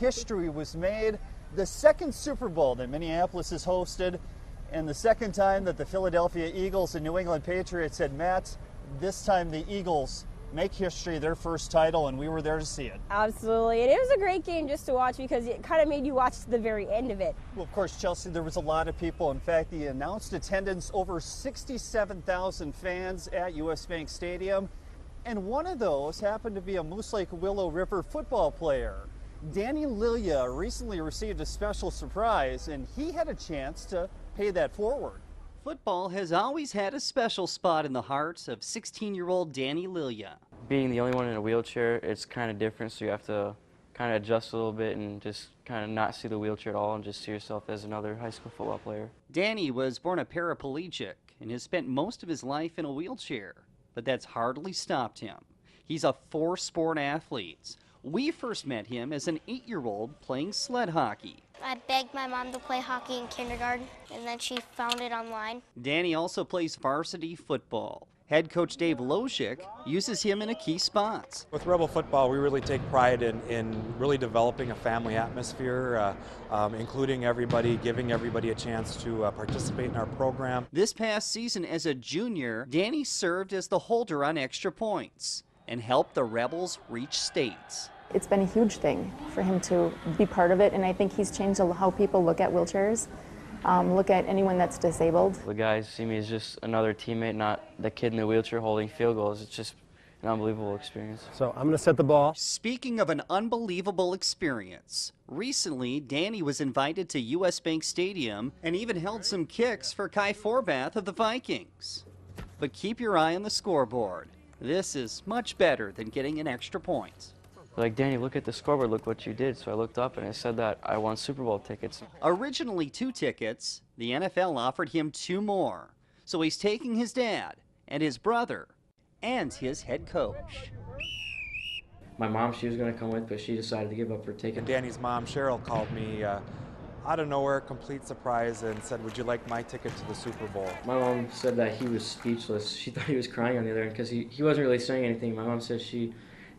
history was made. The second Super Bowl that Minneapolis has hosted, and the second time that the Philadelphia Eagles and New England Patriots had met. This time the Eagles make history, their first title, and we were there to see it. Absolutely. And it was a great game just to watch because it kind of made you watch the very end of it. Well, of course, Chelsea, there was a lot of people. In fact, the announced attendance, over 67,000 fans at US Bank Stadium. And one of those happened to be a Moose Lake Willow River football player. Danny Lilya recently received a special surprise, and he had a chance to pay that forward. Football has always had a special spot in the heart of 16-year-old Danny Lilya. Being the only one in a wheelchair, it's kind of different, so you have to kind of adjust a little bit and just kind of not see the wheelchair at all and just see yourself as another high school football player. Danny was born a paraplegic and has spent most of his life in a wheelchair, but that's hardly stopped him. He's a four-sport athlete. We first met him as an 8-year-old playing sled hockey. I begged my mom to play hockey in kindergarten, and then she found it online. Danny also plays varsity football. Head coach Dave Lozic uses him in a key spot. With Rebel football, we really take pride in really developing a family atmosphere, including everybody, giving everybody a chance to participate in our program. This past season as a junior, Danny served as the holder on extra points and helped the Rebels reach states. It's been a huge thing for him to be part of it, and I think he's changed how people look at wheelchairs, look at anyone that's disabled. The guys see me as just another teammate, not the kid in the wheelchair holding field goals. It's just an unbelievable experience. So I'm going to set the ball. Speaking of an unbelievable experience, recently Danny was invited to US Bank Stadium and even held some kicks for Kai Forbath of the Vikings. But keep your eye on the scoreboard. This is much better than getting an extra point. Like, Danny, look at the scoreboard, look what you did. So I looked up and it said that I won Super Bowl tickets. Originally 2 tickets, the NFL offered him 2 more. So he's taking his dad and his brother and his head coach. My mom, she was going to come with, but she decided to give up her ticket. And Danny's mom, Cheryl, called me out of nowhere, complete surprise, and said, "Would you like my ticket to the Super Bowl?" My mom said that he was speechless. She thought he was crying on the other end because he wasn't really saying anything. My mom said she's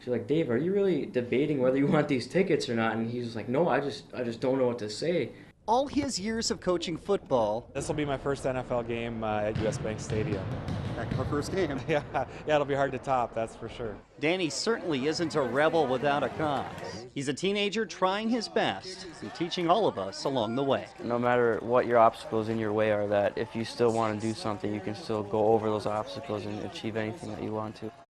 like, "Dave, are you really debating whether you want these tickets or not?" And he was like, "No, I just don't know what to say." All his years of coaching football. This will be my first NFL game at US Bank Stadium. Heck of a first game. Yeah, it'll be hard to top, that's for sure. Danny certainly isn't a rebel without a cause. He's a teenager trying his best and teaching all of us along the way. No matter what your obstacles in your way are, that if you still want to do something, you can still go over those obstacles and achieve anything that you want to.